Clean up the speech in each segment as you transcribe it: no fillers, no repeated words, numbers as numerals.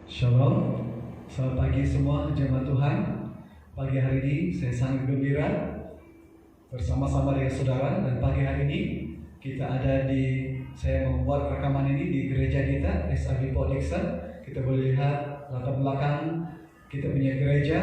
Shalom, selamat pagi semua jemaat Tuhan. Pagi hari ini saya sangat gembira bersama-sama dengan saudara, dan pagi hari ini saya membuat rekaman ini di gereja kita, SIB Port Dickson. Kita boleh lihat latar belakang kita punya gereja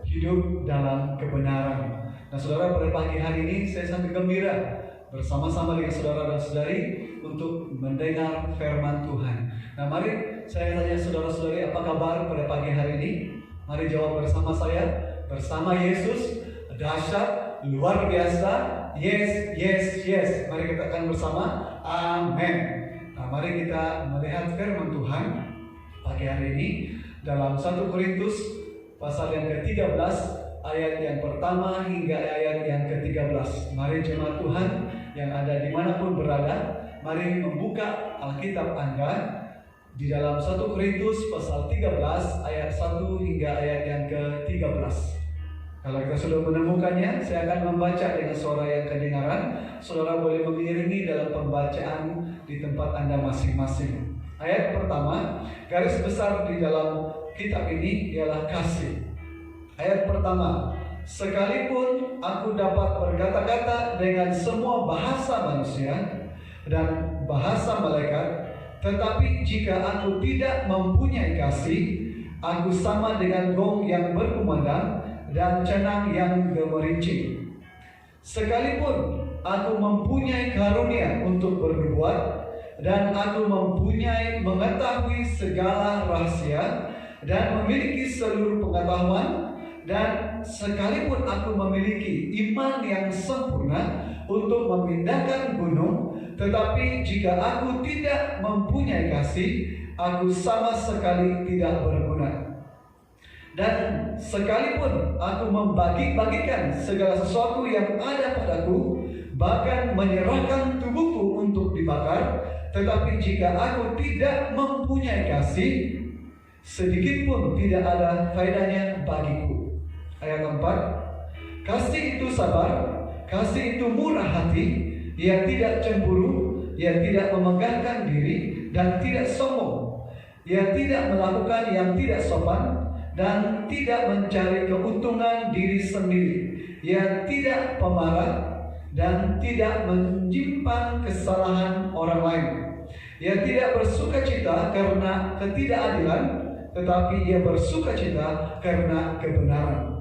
hidup dalam kebenaran. Nah saudara, pada pagi hari ini saya sangat gembira bersama-sama dengan saudara dan saudari untuk mendengar firman Tuhan. Nah mari saya tanya saudara-saudari, apa kabar pada pagi hari ini? Mari jawab bersama saya. Bersama Yesus dahsyat, luar biasa. Yes, yes, yes. Mari kita katakan bersama, amin. Nah mari kita melihat firman Tuhan pagi hari ini dalam 1 Korintus pasal yang ke-13 ayat yang pertama hingga ayat yang ke-13. Mari jemaat Tuhan yang ada dimanapun berada, mari membuka Alkitab Anda di dalam 1 Korintus pasal 13 ayat 1 hingga ayat yang ke-13. Kalau kita sudah menemukannya, saya akan membaca dengan suara yang kedengaran. Saudara boleh mengiringi dalam pembacaan di tempat Anda masing-masing. Ayat pertama, garis besar di dalam kitab ini ialah kasih. Ayat pertama, sekalipun aku dapat berkata-kata dengan semua bahasa manusia dan bahasa malaikat, tetapi jika aku tidak mempunyai kasih, aku sama dengan gong yang berkumandang dan cenang yang gemerincing. Sekalipun aku mempunyai karunia untuk bernubuat, dan aku mempunyai mengetahui segala rahasia, dan memiliki seluruh pengetahuan, dan sekalipun aku memiliki iman yang sempurna untuk memindahkan gunung, tetapi jika aku tidak mempunyai kasih, aku sama sekali tidak berguna. Dan sekalipun aku membagi-bagikan segala sesuatu yang ada padaku, bahkan menyerahkan tubuhku untuk dibakar, tetapi jika aku tidak mempunyai kasih, sedikit pun tidak ada faedahnya bagiku. Ayat 4, kasih itu sabar, kasih itu murah hati, ia tidak cemburu, ia tidak memegahkan diri, dan tidak sombong. Ia tidak melakukan yang tidak sopan, dan tidak mencari keuntungan diri sendiri. Ia tidak pemarah, dan tidak menyimpan kesalahan orang lain. Ia tidak bersukacita karena ketidakadilan, tetapi ia bersukacita karena kebenaran.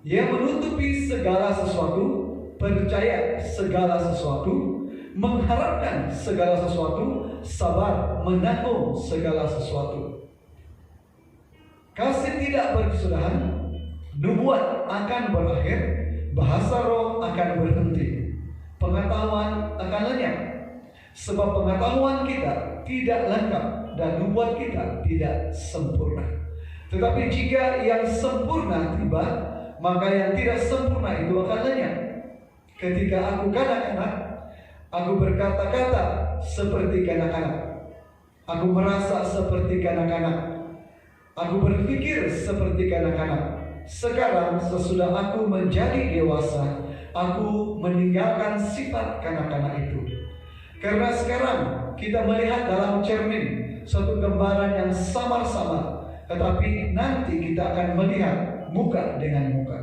Ia menutupi segala sesuatu, percaya segala sesuatu, mengharapkan segala sesuatu, sabar menanggung segala sesuatu. Kasih tidak berkesudahan, nubuat akan berakhir, bahasa roh akan berhenti, pengetahuan akan lenyap. Sebab pengetahuan kita tidak lengkap dan nubuat kita tidak sempurna. Tetapi jika yang sempurna tiba, maka yang tidak sempurna itu akan lenyap. Ketika aku kanak-kanak, aku berkata-kata seperti kanak-kanak. Aku merasa seperti kanak-kanak. Aku berpikir seperti kanak-kanak. Sekarang sesudah aku menjadi dewasa, aku meninggalkan sifat kanak-kanak itu. Karena sekarang kita melihat dalam cermin suatu gambaran yang samar-samar, tetapi nanti kita akan melihat muka dengan muka.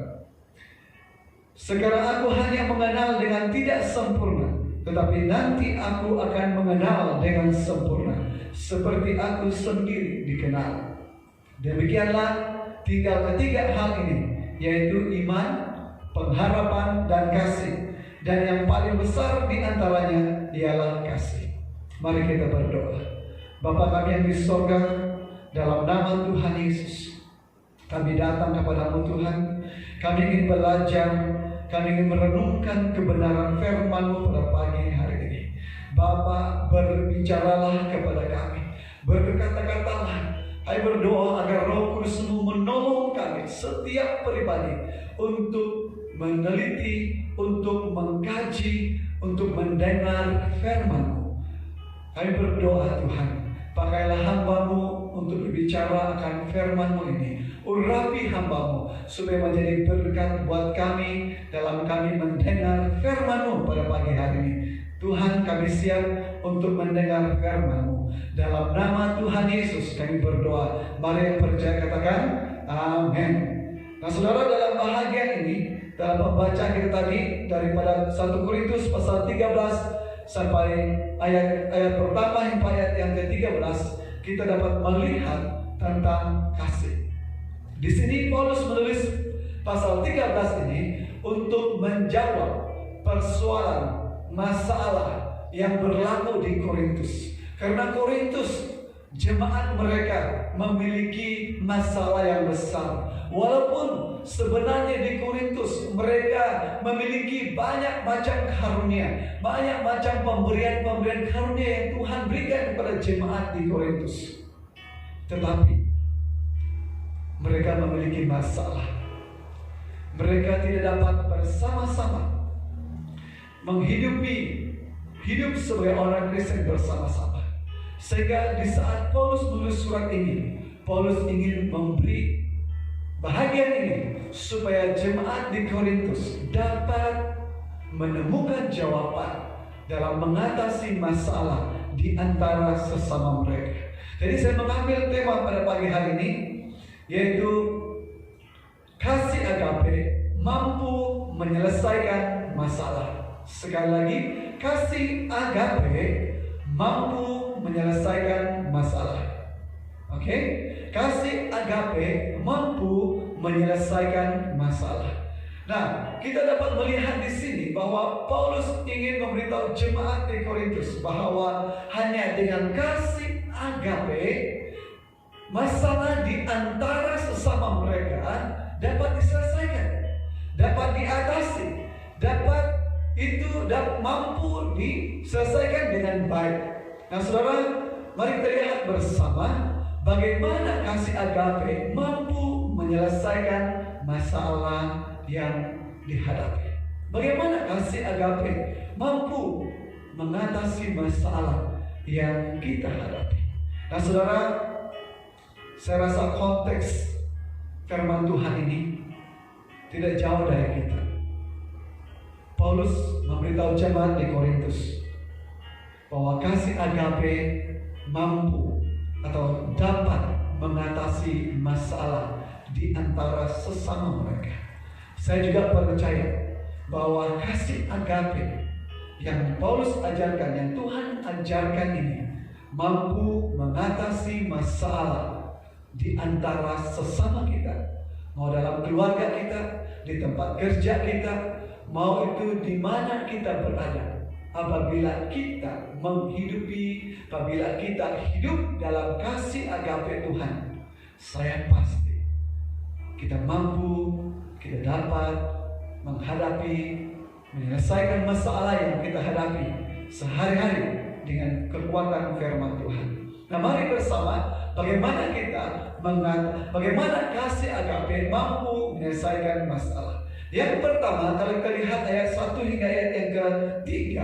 Sekarang aku hanya mengenal dengan tidak sempurna, tetapi nanti aku akan mengenal dengan sempurna, seperti aku sendiri dikenal. Demikianlah tinggal ketiga hal ini, yaitu iman, pengharapan, dan kasih. Dan yang paling besar di antaranya ialah kasih. Mari kita berdoa. Bapa kami yang di sorga, dalam nama Tuhan Yesus, kami datang kepadamu Tuhan. Kami ingin belajar, kami ingin merenungkan kebenaran firman-Mu pada pagi hari ini. Bapa, berbicaralah kepada kami, berkata-katalah. Hai berdoa agar Roh Kudus-Mu menolong kami setiap pribadi untuk meneliti, untuk mengkaji, untuk mendengar firman-Mu. Hai berdoa Tuhan, pakailah hamba-Mu untuk berbicara akan firman-Mu ini. Urapi hamba-Mu supaya menjadi berkat buat kami dalam kami mendengar firman-Mu pada pagi hari ini. Tuhan, kami siap untuk mendengar firman-Mu. Dalam nama Tuhan Yesus kami berdoa. Mari yang percaya katakan amin. Nah saudara, dalam bahagian ini, dalam pembacaan kita tadi daripada 1 Korintus pasal 13 sampai ayat pertama hingga ayat yang ke-13, kita dapat melihat tentang kasih. Di sini Paulus menulis pasal 13 ini untuk menjawab persoalan masalah yang berlaku di Korintus. Karena Korintus, jemaat mereka memiliki masalah yang besar. Walaupun sebenarnya di Korintus mereka memiliki banyak macam karunia, banyak macam pemberian karunia yang Tuhan berikan kepada jemaat di Korintus, tetapi mereka memiliki masalah. Mereka tidak dapat bersama-sama menghidupi hidup sebagai orang Kristen bersama-sama. Sehingga di saat Paulus menulis surat ini, Paulus ingin memberi bahagian ini supaya jemaat di Korintus dapat menemukan jawaban dalam mengatasi masalah di antara sesama mereka. Jadi saya mengambil tema pada pagi hari ini, yaitu kasih agape mampu menyelesaikan masalah. Sekali lagi, kasih agape mampu menyelesaikan masalah. Oke? Kasih agape mampu menyelesaikan masalah. Nah, kita dapat melihat di sini bahwa Paulus ingin memberitahu jemaat di Korintus bahwa hanya dengan kasih agape masalah di antara sesama mereka dapat diselesaikan, dapat diatasi, mampu diselesaikan dengan baik. Nah, saudara, mari kita lihat bersama bagaimana kasih agape mampu menyelesaikan masalah yang dihadapi. Bagaimana kasih agape mampu mengatasi masalah yang kita hadapi. Nah, saudara, saya rasa konteks firman Tuhan ini tidak jauh dari kita. Paulus memberitahu jemaat di Korintus bahwa kasih agape mampu atau dapat mengatasi masalah di antara sesama mereka. Saya juga percaya bahwa kasih agape yang Paulus ajarkan, yang Tuhan ajarkan ini mampu mengatasi masalah di antara sesama kita, mau dalam keluarga kita, di tempat kerja kita, mau itu di mana kita berada. Apabila kita menghidupi, apabila kita hidup dalam kasih agape Tuhan, saya pasti kita mampu, kita dapat menghadapi, menyelesaikan masalah yang kita hadapi sehari-hari dengan kekuatan firman Tuhan. Nah, mari bersama bagaimana kasih agape mampu menyelesaikan masalah. Yang pertama, kalau kita lihat ayat 1 hingga ayat yang ke-3,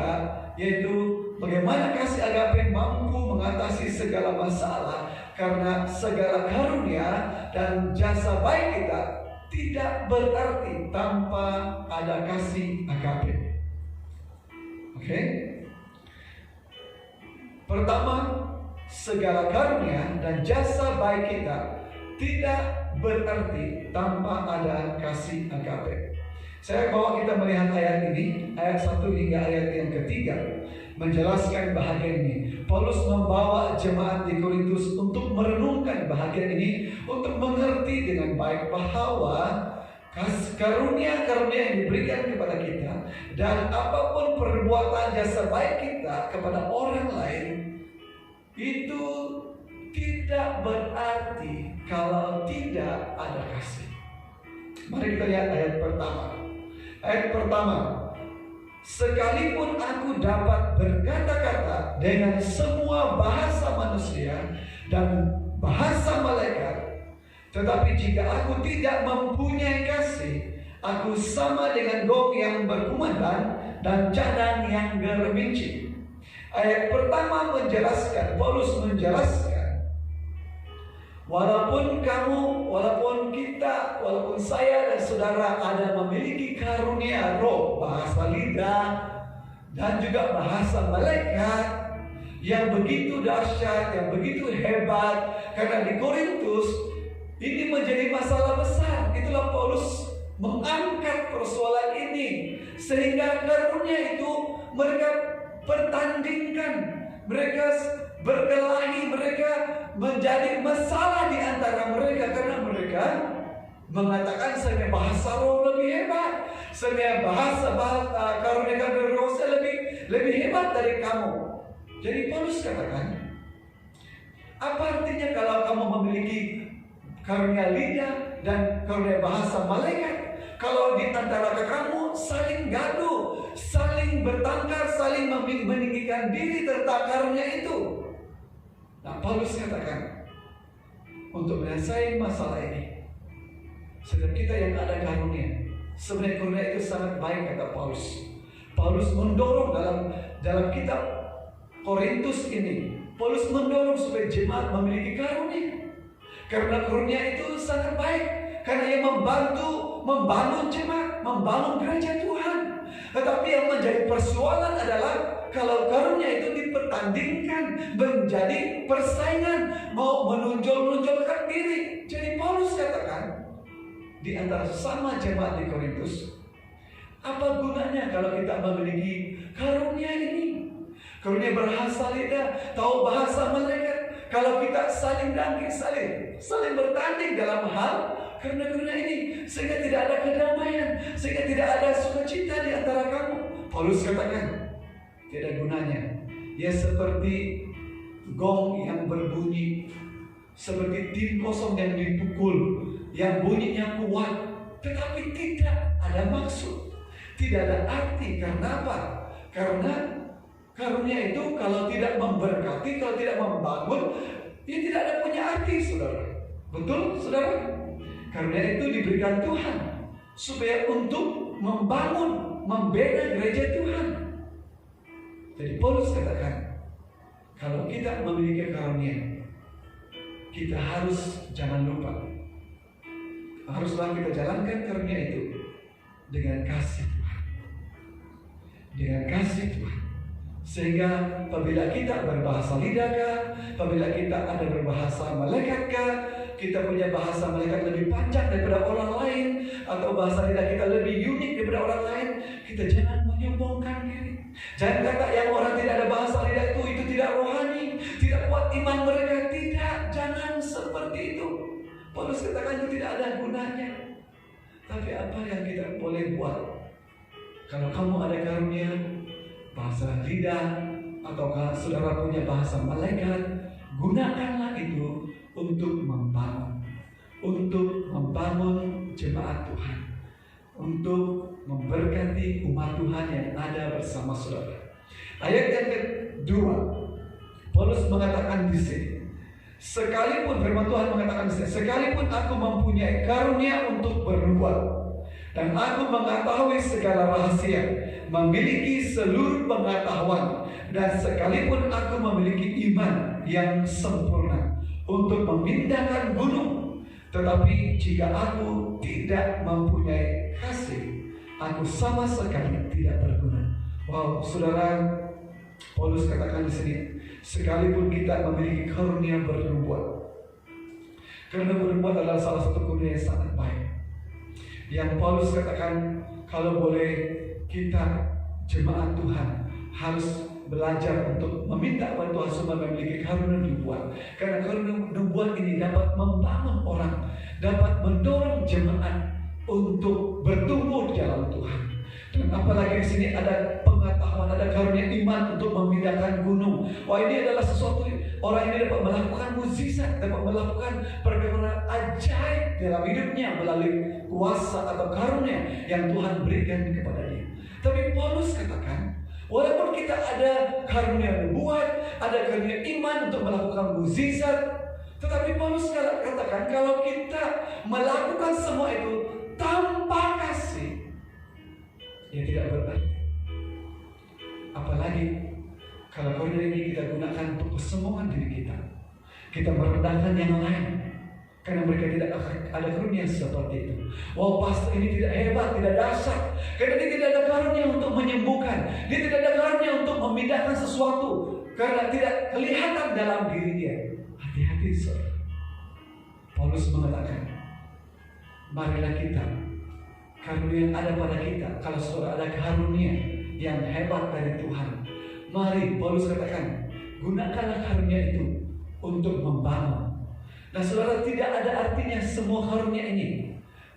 yaitu bagaimana kasih agape mampu mengatasi segala masalah, karena segala karunia dan jasa baik kita tidak berarti tanpa ada kasih agape. Oke? Pertama, segala karunia dan jasa baik kita tidak berarti tanpa ada kasih agape. Saya bawa kita melihat ayat ini, ayat 1 hingga ayat yang ke-3, menjelaskan bahagian ini. Paulus membawa jemaat di Korintus untuk merenungkan bahagian ini, untuk mengerti dengan baik bahwa karunia-karunia yang diberikan kepada kita dan apapun perbuatan jasa baik kita kepada orang lain itu tidak berarti kalau tidak ada kasih. Mari kita lihat ayat pertama. Ayat pertama, sekalipun aku dapat berkata-kata dengan semua bahasa manusia dan bahasa malaikat, tetapi jika aku tidak mempunyai kasih, aku sama dengan gong yang berkumandang dan cadang yang geriminci. Ayat pertama menjelaskan, Paulus menjelaskan, walaupun saya dan saudara ada memiliki karunia roh, bahasa lidah dan juga bahasa malaikat, yang begitu dahsyat, yang begitu hebat. Karena di Korintus ini menjadi masalah besar. Itulah Paulus mengangkat persoalan ini, sehingga karunia itu mereka pertandingkan, mereka berkelahi, mereka menjadi masalah di antara mereka. Karena mereka mengatakan saya bahasa roh lebih hebat, saya bahasa karunia roh saya lebih hebat dari kamu. Jadi Paulus katakan, apa artinya kalau kamu memiliki karunia lidah dan karunia bahasa malaikat, kalau di antara kamu saling gaduh, saling bertengkar, saling meninggikan diri tentang karunia itu? Nah, Paulus katakan, untuk menyelesaikan masalah ini, setiap kita yang ada karunia, sebenarnya karunia itu sangat baik, kata Paulus. Paulus mendorong dalam kitab Korintus ini, Paulus mendorong supaya jemaat memiliki karunia. Karena karunia itu sangat baik, karena ia membantu membangun jemaat, membangun gereja Tuhan. Tetapi yang menjadi persoalan adalah kalau karunia itu dipertandingkan, menjadi persaingan, mau menonjolkan diri. Jadi Paulus katakan, di antara sesama jemaat di Korintus, apa gunanya kalau kita memiliki karunia ini? Karunia bahasa lidah, tahu bahasa malaikat. Kalau kita saling bertanding dalam hal karunia ini, sehingga tidak ada kedamaian, sehingga tidak ada sukacita di antara kamu. Paulus katakan, tidak gunanya. Ya seperti gong yang berbunyi, seperti tim kosong yang dipukul, yang bunyinya kuat, tetapi tidak ada maksud, tidak ada arti. Karena apa? Karena karunia itu kalau tidak memberkati, kalau tidak membangun, dia tidak ada punya arti, saudara. Betul, saudara? Karunia itu diberikan Tuhan supaya untuk membangun, membina gereja Tuhan. Jadi Paulus katakan, kalau kita memiliki karunia, kita jangan lupa, haruslah kita jalankan karunia itu dengan kasih Tuhan, dengan kasih Tuhan. Sehingga apabila kita berbahasa lidahkah, apabila kita ada berbahasa malaikatkah, kita punya bahasa malaikat lebih panjang daripada orang lain, atau bahasa lidah kita lebih unik daripada orang lain, kita jangan menyombongkan diri. Jangan kata yang orang tidak ada bahasa lidah itu tidak rohani, tidak kuat iman mereka. Tidak, jangan seperti itu. Paulus katakan itu tidak ada gunanya. Tapi apa yang kita boleh buat? Kalau kamu ada karunia bahasa lidah, ataukah saudara punya bahasa malaikat, gunakanlah itu untuk membangun jemaat Tuhan, untuk memberkati umat Tuhan yang ada bersama saudara. Ayat yang kedua, Paulus mengatakan di sini, sekalipun firman Tuhan mengatakan di sini, sekalipun aku mempunyai karunia untuk bernubuat, dan aku mengetahui segala rahasia, memiliki seluruh pengetahuan, dan sekalipun aku memiliki iman yang sempurna untuk memindahkan gunung, tetapi jika aku tidak mempunyai kasih, aku sama sekali tidak berguna. Wow, saudara, Paulus katakan di sini, sekalipun kita memiliki karunia bernubuat, karena bernubuat adalah salah satu karunia yang sangat baik. Yang Paulus katakan, kalau boleh kita jemaat Tuhan harus belajar untuk meminta kepada Tuhan supaya memiliki karunia nubuat. Karena karunia nubuat ini dapat membangun orang, dapat mendorong jemaat untuk bertumbuh di dalam Tuhan. Dan apalagi di sini ada pengetahuan, ada karunia iman untuk memindahkan gunung. Wah, ini adalah sesuatu, orang ini dapat melakukan mukjizat, dapat melakukan perkara ajaib dalam hidupnya melalui kuasa atau karunia yang Tuhan berikan kepada dia. Tapi Paulus katakan, walaupun kita ada karunia nubuat, ada karunia iman untuk melakukan mukjizat, tetapi Paulus katakan kalau kita melakukan semua itu tanpa kasih, ya tidak berarti. Apalagi kalau karunia ini kita gunakan untuk kesombongan diri kita, kita merendahkan yang lain, karena mereka tidak ada karunia seperti itu. Wow, pastor ini tidak hebat, tidak dahsyat, karena dia tidak ada karunia untuk menyembuhkan, dia tidak ada karunia untuk memindahkan sesuatu. karena tidak kelihatan dalam diri dia. Hati-hati, saudara. Paulus mengatakan, marilah kita, karunia yang ada pada kita, kalau saudara ada karunia yang hebat dari Tuhan, mari, Paulus katakan, gunakanlah karunia itu untuk membangun. Nah saudara, tidak ada artinya semua karunia ini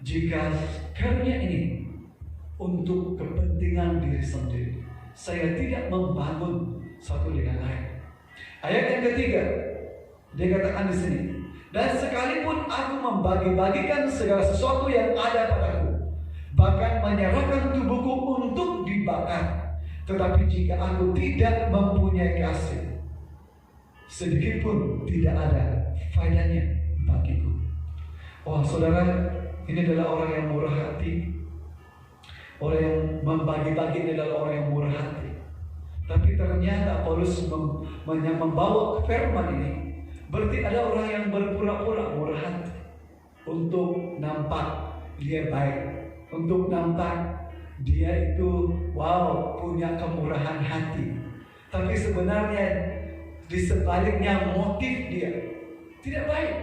jika karunia ini untuk kepentingan diri sendiri. Saya tidak membangun satu dengan lain. Ayat yang ketiga, dia katakan di sini, dan sekalipun aku membagi-bagikan segala sesuatu yang ada padaku, bahkan menyerahkan tubuhku untuk dibakar, tetapi jika aku tidak mempunyai kasih, sedikit pun tidak ada faedahnya bagiku. Wah saudara, ini adalah orang yang murah hati. Orang yang membagi-bagi adalah orang yang murah hati. Tapi ternyata Paulus membawa firman ini, berarti ada orang yang berpura-pura murah hati untuk nampak dia baik, untuk nampak dia itu punya kemurahan hati. Tapi sebenarnya di sebaliknya motif dia tidak baik.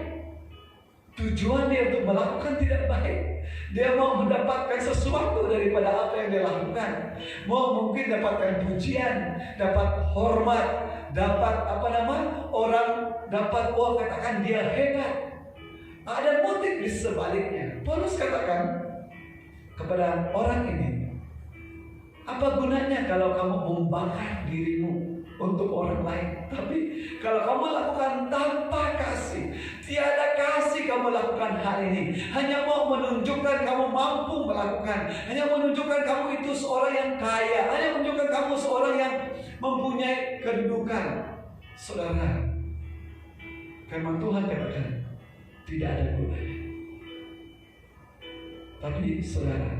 Tujuan dia untuk melakukan tidak baik. Dia mau mendapatkan sesuatu daripada apa yang dia lakukan. Mau mungkin dapatkan pujian, dapat hormat, dapat orang dapat katakan dia hebat. Ada motif di sebaliknya. Paulus katakan kepada orang ini, apa gunanya kalau kamu membakar dirimu untuk orang lain, tapi kalau kamu lakukan tanpa kasih, tiada kasih kamu lakukan hal ini, hanya mau menunjukkan kamu mampu melakukan, hanya menunjukkan kamu itu seorang yang kaya, hanya menunjukkan kamu seorang yang mempunyai kedudukan. Saudara, firman Tuhan katakan tidak ada gunanya. Tapi saudara,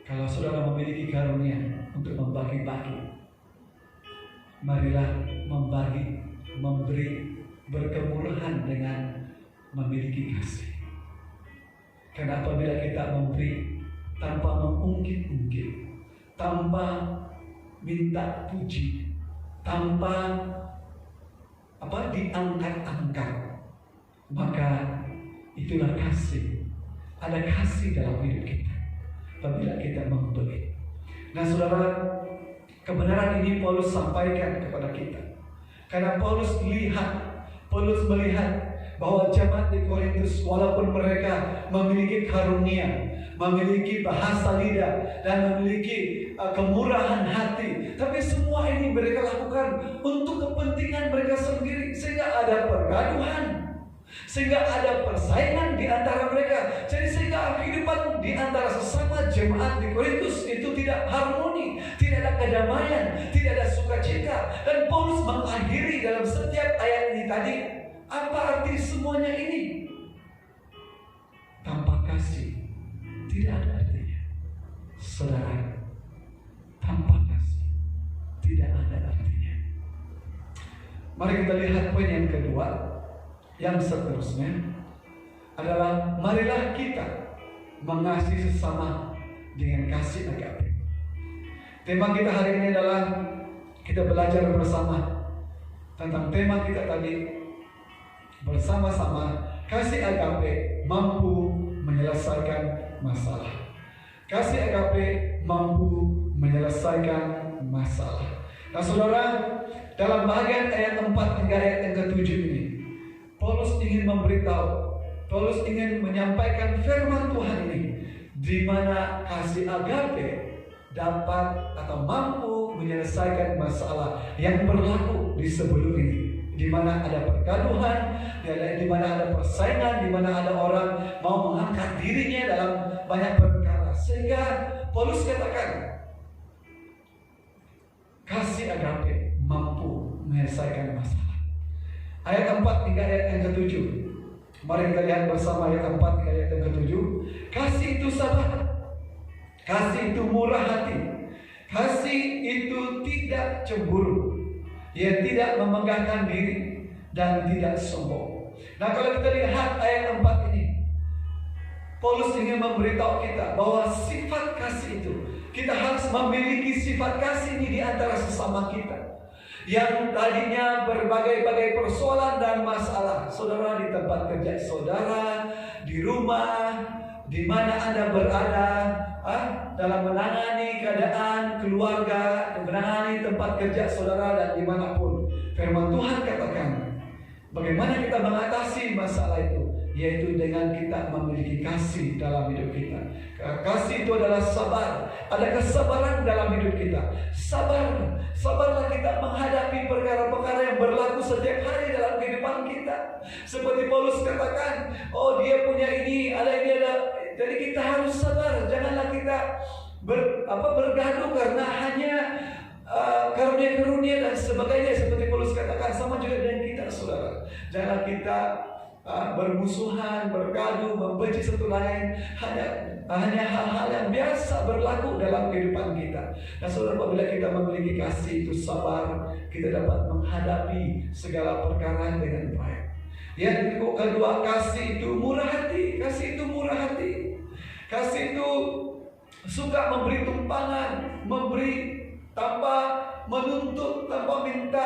kalau saudara memiliki karunia untuk membagi-bagi, marilah membagi, memberi, berkemurahan dengan memiliki kasih. Karena apabila kita memberi tanpa mengungkit-ungkit, tanpa minta puji, tanpa diangkat-angkat, maka itulah kasih. Ada kasih dalam hidup kita apabila kita memberi. Nah saudara, kebenaran ini Paulus sampaikan kepada kita. Karena Paulus melihat bahwa jemaat di Korintus, walaupun mereka memiliki karunia, memiliki bahasa lidah, dan memiliki kemurahan hati, tapi semua ini mereka lakukan untuk kepentingan mereka sendiri, sehingga ada pergaduhan, sehingga ada persaingan di antara mereka. Jadi sehingga kehidupan di antara sesama jemaat di Korintus itu tidak harmoni, tidak ada kedamaian, tidak ada sukacita. Dan Paulus mengakhiri dalam setiap ayat ini tadi, apa arti semuanya ini? Tanpa kasih tidak ada artinya. Saudara, tanpa kasih tidak ada artinya. Mari kita lihat poin yang kedua. Yang seterusnya adalah marilah kita mengasihi sesama dengan kasih agape. Tema kita hari ini adalah kita belajar bersama tentang tema kita tadi, bersama-sama kasih agape mampu menyelesaikan masalah. Kasih agape mampu menyelesaikan masalah. Nah saudara, dalam bagian ayat 4 hingga ayat yang ke-7 ini, Paulus ingin memberitahu, Paulus ingin menyampaikan firman Tuhan ini, di mana kasih agape dapat atau mampu menyelesaikan masalah yang berlaku di sebelum ini, di mana ada pergaduhan, di mana ada persaingan, di mana ada orang mau mengangkat dirinya dalam banyak perkara. Sehingga Paulus katakan kasih agape mampu menyelesaikan masalah. Ayat 4 hingga ayat yang ke-7. Mari kita lihat bersama ayat 4 hingga ayat yang ke-7. Kasih itu sabar, kasih itu murah hati, kasih itu tidak cemburu, ia tidak memegahkan diri dan tidak sombong. Nah kalau kita lihat ayat 4 ini, Paulus ingin memberitahu kita bahwa sifat kasih itu, kita harus memiliki sifat kasih ini di antara sesama kita. Yang tadinya berbagai-bagai persoalan dan masalah, saudara, di tempat kerja saudara, di rumah, di mana Anda berada, dalam menangani keadaan keluarga, menangani tempat kerja saudara, dan dimanapun. Firman Tuhan katakan, bagaimana kita mengatasi masalah itu? Yaitu dengan kita memiliki kasih dalam hidup kita. Kasih itu adalah sabar. Ada kesabaran dalam hidup kita. Sabarlah kita menghadapi perkara-perkara yang berlaku setiap hari dalam kehidupan kita. Seperti Paulus katakan, oh dia punya ini, ada ini, ada. Jadi kita harus sabar. Janganlah kita bergaduh karena hanya karunia-karunia dan sebagainya. Seperti Paulus katakan, sama juga dengan kita, saudara. Janganlah kita bermusuhan, bergaduh, membenci satu lain. Hanya hal-hal yang biasa berlaku dalam kehidupan kita. Dan saudara, apabila kita memiliki kasih itu sabar, kita dapat menghadapi segala perkara dengan baik. Yang kedua, kasih itu murah hati. Kasih itu murah hati. Kasih itu suka memberi tumpangan, memberi tanpa menuntut, tanpa minta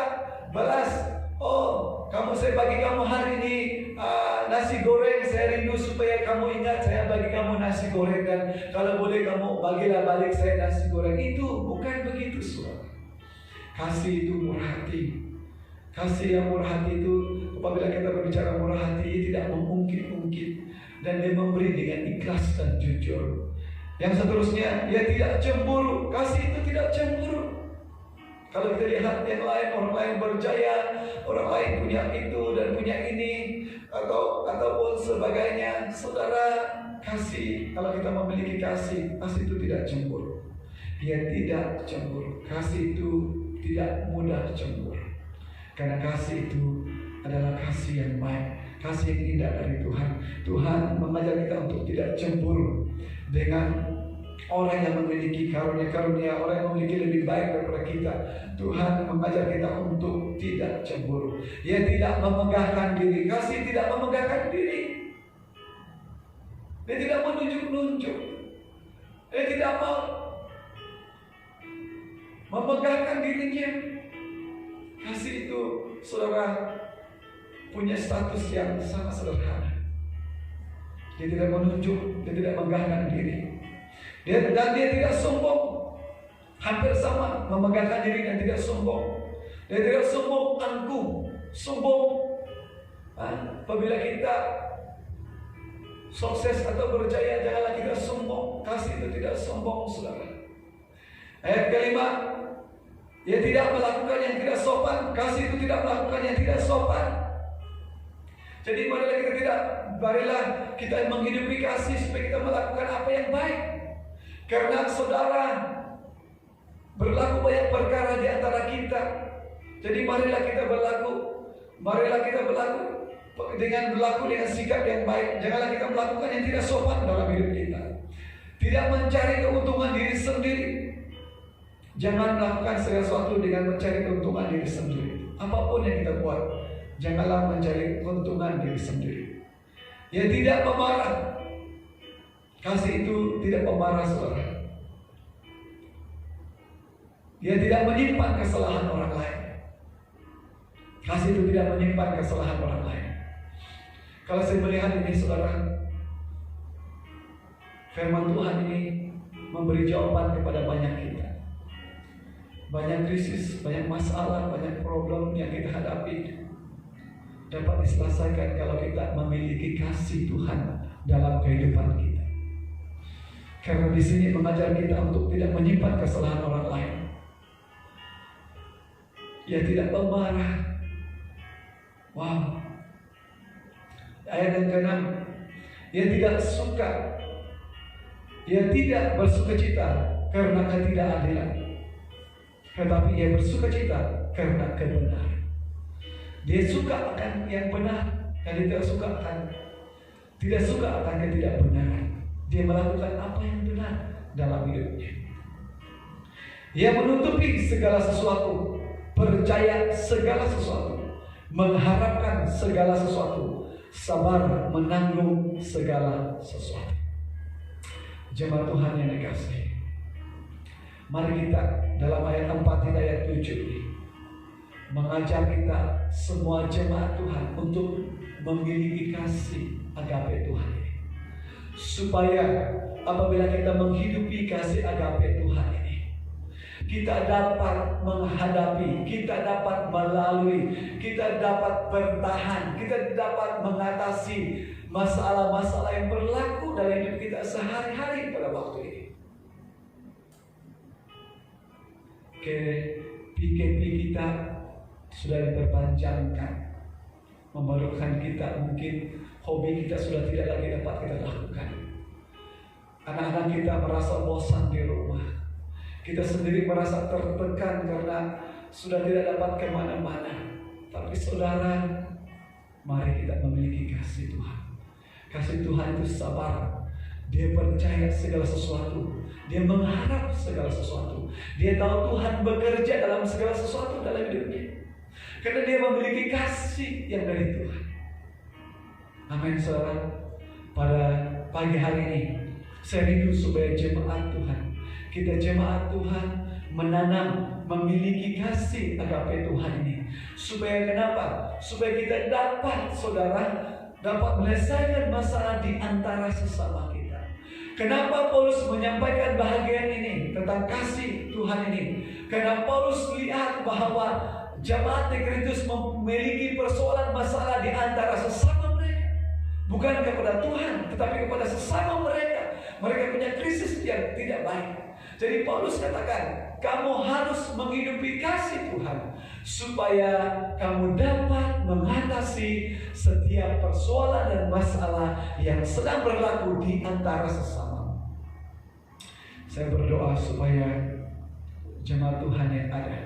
balas. Oh, saya bagi kamu hari ini nasi goreng, saya rindu supaya kamu ingat saya bagi kamu nasi goreng, dan kalau boleh kamu bagilah balik saya nasi goreng. Itu bukan begitu, saudara. Kasih itu murah hati. Kasih yang murah hati itu, apabila kita berbicara murah hati, tidak mengungkit-ungkit, dan dia memberi dengan ikhlas dan jujur. Yang seterusnya, dia tidak cemburu. Kasih itu tidak cemburu. Kalau kita lihat yang lain, orang lain berjaya, orang lain punya itu dan punya ini, ataupun sebagainya, saudara, kasih, kalau kita memiliki kasih itu tidak cemburu. Dia tidak cemburu. Kasih itu tidak mudah cemburu. Karena kasih itu adalah kasih yang baik, kasih yang indah dari Tuhan. Tuhan mengajar kita untuk tidak cemburu dengan orang yang memiliki karunia-karunia, orang yang memiliki lebih baik daripada kita. Tuhan mengajar kita untuk tidak cemburu. Dia tidak memegahkan diri. Kasih tidak memegahkan diri. Dia tidak menunjuk-nunjuk. Dia tidak mau memegahkan dirinya. Kasih itu, saudara, punya status yang sangat sederhana. Dia tidak menunjuk, dia tidak memegahkan diri. Dan dia tidak sombong. Hampir sama, memegahkan diri dan tidak sombong. Dia tidak sombong, angkuh, sombong. Apabila kita sukses atau berjaya, janganlah kita sombong. Kasih itu tidak sombong, saudara. Ayat kelima, dia tidak melakukan yang tidak sopan. Kasih itu tidak melakukan yang tidak sopan. Jadi marilah kita menghidupi kasih supaya kita melakukan apa yang baik. Karena saudara, berlaku banyak perkara di antara kita. Jadi marilah kita berlaku dengan sikap yang baik. Janganlah kita melakukan yang tidak sopan dalam hidup kita. Tidak mencari keuntungan diri sendiri. Jangan melakukan segala sesuatu dengan mencari keuntungan diri sendiri. Apapun yang kita buat, janganlah mencari keuntungan diri sendiri. Ya, tidak pemarah. Kasih itu tidak pemarah, saudara. Dia tidak menyimpan kesalahan orang lain. Kasih itu tidak menyimpan kesalahan orang lain. Kalau saya melihat ini, saudara, firman Tuhan ini memberi jawaban kepada banyak kita. Banyak krisis, banyak masalah, banyak problem yang kita hadapi dapat diselesaikan kalau kita memiliki kasih Tuhan dalam kehidupan kita. Karena di sini mengajar kita untuk tidak menyimpan kesalahan orang lain. Ia tidak pemarah. Wow. Ayat yang ke-6, ia tidak suka. Ia tidak bersukacita karena ketidakadilan, tetapi ia bersukacita karena kebenaran. Dia suka akan yang benar dan dia tidak suka akan ketidakbenaran. Dia melakukan apa yang benar dalam hidupnya. Ia menutupi segala sesuatu, percaya segala sesuatu, mengharapkan segala sesuatu, sabar menanggung segala sesuatu. Jemaat Tuhan yang dikasihi, mari kita dalam ayat 4 hingga ayat 7 ini, mengajar kita semua jemaat Tuhan untuk memiliki kasih agape Tuhan ini. Supaya apabila kita menghidupi kasih agape Tuhan ini, kita dapat menghadapi, kita dapat melalui, kita dapat bertahan, kita dapat mengatasi masalah-masalah yang berlaku dalam hidup kita sehari-hari pada waktu ini. PKP kita sudah diperpanjangkan, memerlukan kita, mungkin hobi kita sudah tidak lagi dapat kita lakukan. Anak-anak kita merasa bosan di rumah. Kita sendiri merasa tertekan karena sudah tidak dapat kemana-mana. Tapi saudara, mari kita memiliki kasih Tuhan. Kasih Tuhan itu sabar. Dia percaya segala sesuatu. Dia mengharap segala sesuatu. Dia tahu Tuhan bekerja dalam segala sesuatu dalam hidupnya. Karena dia memiliki kasih yang dari Tuhan. Amin saudara. Pada pagi hari ini, saya rindu supaya jemaat Tuhan, kita jemaat Tuhan menanam, memiliki kasih agape Tuhan ini. Supaya kenapa? Supaya kita dapat, saudara, dapat menyelesaikan masalah di antara sesama kita. Kenapa Paulus menyampaikan bahagian ini tentang kasih Tuhan ini? Karena Paulus lihat bahwa jemaat di Korintus memiliki persoalan masalah di antara sesama mereka. Bukan kepada Tuhan, tetapi kepada sesama mereka. Mereka punya krisis yang tidak baik. Jadi Paulus katakan, kamu harus menghidupi kasih Tuhan supaya kamu dapat mengatasi setiap persoalan dan masalah yang sedang berlaku di antara sesama. Saya berdoa supaya jemaat Tuhan yang ada,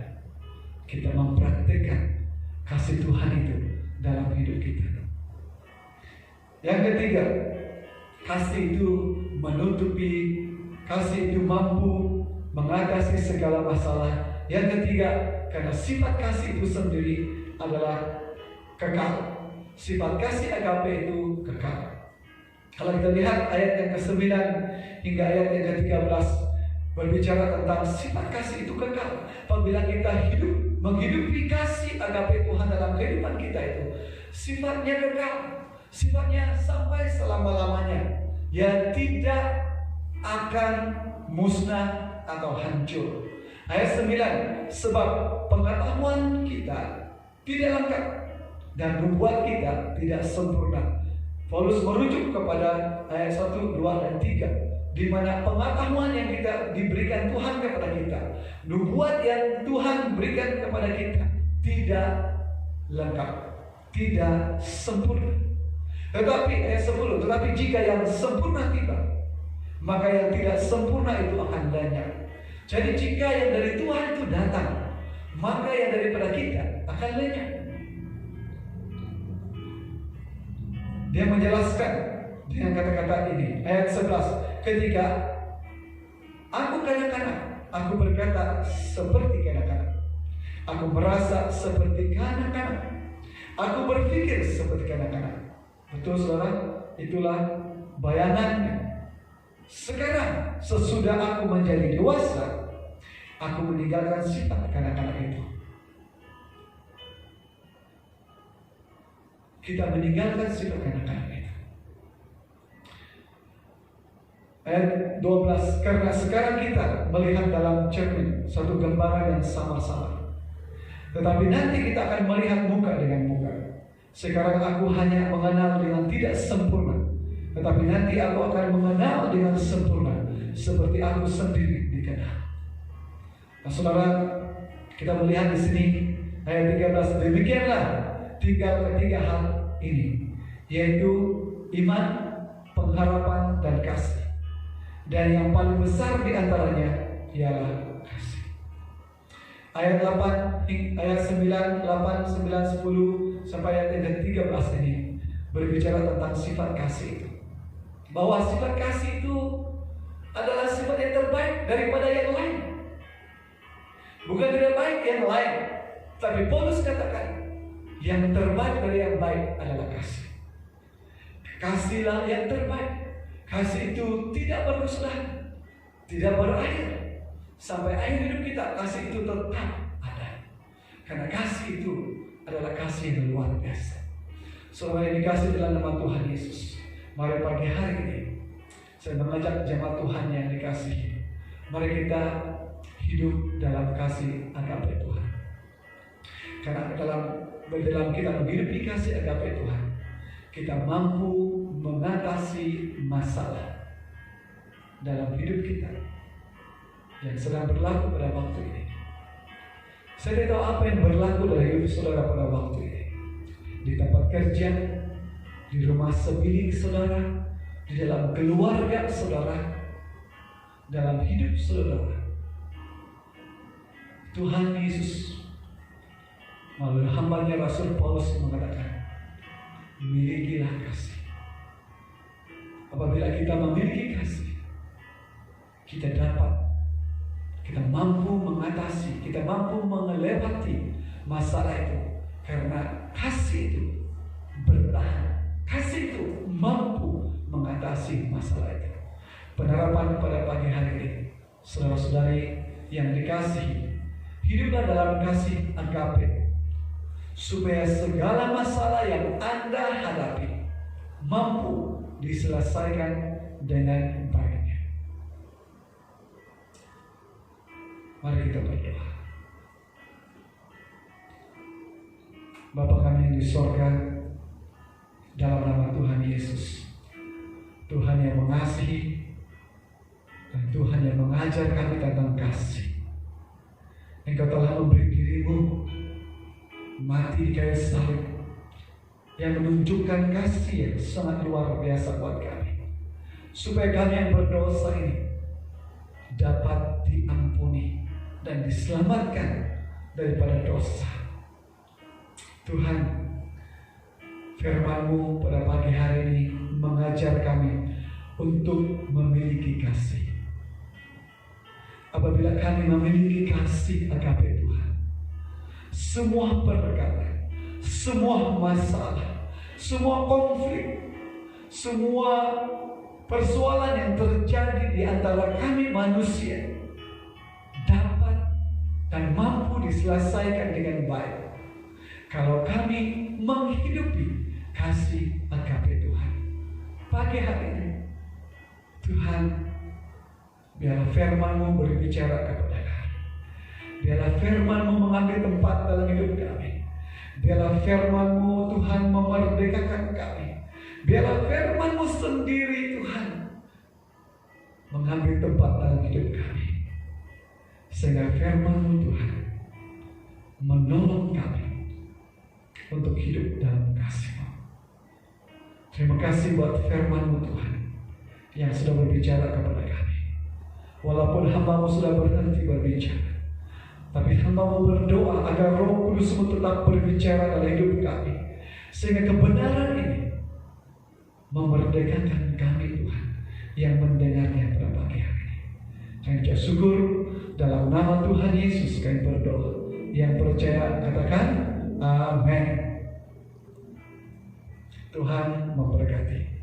kita mempraktikkan kasih Tuhan itu dalam hidup kita. Yang ketiga, kasih itu menutupi, kasih itu mampu mengatasi segala masalah. Yang ketiga, karena sifat kasih itu sendiri adalah kekal. Sifat kasih agape itu kekal. Kalau kita lihat ayat yang ke-9 hingga ayat yang ke-13 berbicara tentang sifat kasih itu kekal. Apabila kita menghidupi kasih agape Tuhan dalam kehidupan kita itu, sifatnya kekal. Sifatnya sampai selama-lamanya. Ya tidak akan musnah atau hancur. Ayat 9, sebab pengetahuan kita tidak lengkap dan nubuat kita tidak sempurna. Paulus merujuk kepada ayat 1, 2, dan 3, di mana pengetahuan yang kita diberikan Tuhan kepada kita, nubuat yang Tuhan berikan kepada kita tidak lengkap, tidak sempurna. Tetapi ayat 10, tetapi jika yang sempurna tiba, maka yang tidak sempurna itu akan lenyap. Jadi jika yang dari Tuhan itu datang, maka yang daripada kita akan lenyap. Dia menjelaskan dengan kata-kata ini, ayat 11, ketika aku kanak-kanak, aku berkata seperti kanak-kanak, aku merasa seperti kanak-kanak, aku berpikir seperti kanak-kanak. Betul saudara, itulah bayangannya. Sekarang sesudah aku menjadi dewasa, aku meninggalkan sifat kanak-kanak itu. Kita meninggalkan sifat kanak-kanak itu. Ayat 12, karena sekarang kita melihat dalam cermin suatu gambaran yang sama-sama, tetapi nanti kita akan melihat muka dengan muka. Sekarang aku hanya mengenal dengan tidak sempurna, tetapi nanti aku akan mengenal dengan sempurna, seperti aku sendiri dikenal. Nah, saudara, kita melihat di sini ayat 13, demikianlah ketiga hal ini, yaitu iman, pengharapan, dan kasih. Dan yang paling besar di antaranya ialah kasih. Ayat 8, ayat 9, 8, 9, 10 sampai ayat yang ke-13 ini berbicara tentang sifat kasih itu. Bahwa sifat kasih itu adalah sifat yang terbaik daripada yang lain. Bukan tidak baik yang lain, tapi Paulus katakan yang terbaik dari yang baik adalah kasih. Kasihlah yang terbaik. Kasih itu tidak berkesudahan, tidak berakhir. Sampai akhir hidup kita, kasih itu tetap ada. Karena kasih itu adalah kasih yang luar biasa. Saudara yang dikasih dalam nama Tuhan Yesus, mari pagi hari ini saya mengajak jemaat Tuhan yang dikasihi, mari kita hidup dalam kasih agape Tuhan. Karena dalam kita menghidupi kasih agape Tuhan, kita mampu mengatasi masalah dalam hidup kita yang sedang berlaku pada waktu ini. Saya tidak tahu apa yang berlaku dalam hidup saudara pada waktu ini. Di tempat kerja, di rumah sebilik saudara, di dalam keluarga saudara, dalam hidup saudara. Tuhan Yesus melalui hambanya Rasul Paulus mengatakan, milikilah kasih. Apabila kita memiliki kasih, kita mampu mengatasi, kita mampu melewati masalah itu. Karena kasih itu bertahan, kasih itu mampu mengatasi masalah itu. Penerapan pada pagi hari ini, saudara-saudari yang dikasihi, hiduplah dalam kasih agape, supaya segala masalah yang Anda hadapi mampu diselesaikan dengan baiknya. Mari kita berdoa. Bapa kami yang di sorga, dalam nama Tuhan Yesus, Tuhan yang mengasihi dan Tuhan yang mengajar kami tentang kasih. Engkau telah memberi dirimu mati di kayu salib yang menunjukkan kasih yang sangat luar biasa buat kami, supaya kami yang berdosa ini dapat diampuni dan diselamatkan daripada dosa. Tuhan, firman-Mu pada pagi hari ini mengajar kami untuk memiliki kasih. Apabila kami memiliki kasih agape Tuhan, semua perkara, semua masalah, semua konflik, semua persoalan yang terjadi di antara kami manusia dapat dan mampu diselesaikan dengan baik kalau kami menghidupi kasih agape Tuhan. Pagi hari ini, Tuhan, biarlah firman-Mu berbicara kepada kami. Biarlah firman-Mu mengambil tempat dalam hidup kami. Biarlah firman-Mu, Tuhan, memerdekakan kami. Biarlah firman-Mu sendiri, Tuhan, mengambil tempat dalam hidup kami. Sehingga firman-Mu, Tuhan, menolong kami untuk hidup dalam kasih-Mu. Terima kasih buat firman-Mu, Tuhan, yang sudah berbicara kepada kami. Walaupun hamba-Mu sudah berhenti berbicara, tapi hamba-Mu berdoa agar Roh Kudus-Mu tetap berbicara dalam hidup kami, sehingga kebenaran ini memerdekakan kami, Tuhan, yang mendengarnya pada pagi hari ini. Kami ucap syukur dalam nama Tuhan Yesus kami berdoa. Yang percaya katakan amin. Tuhan memberkati.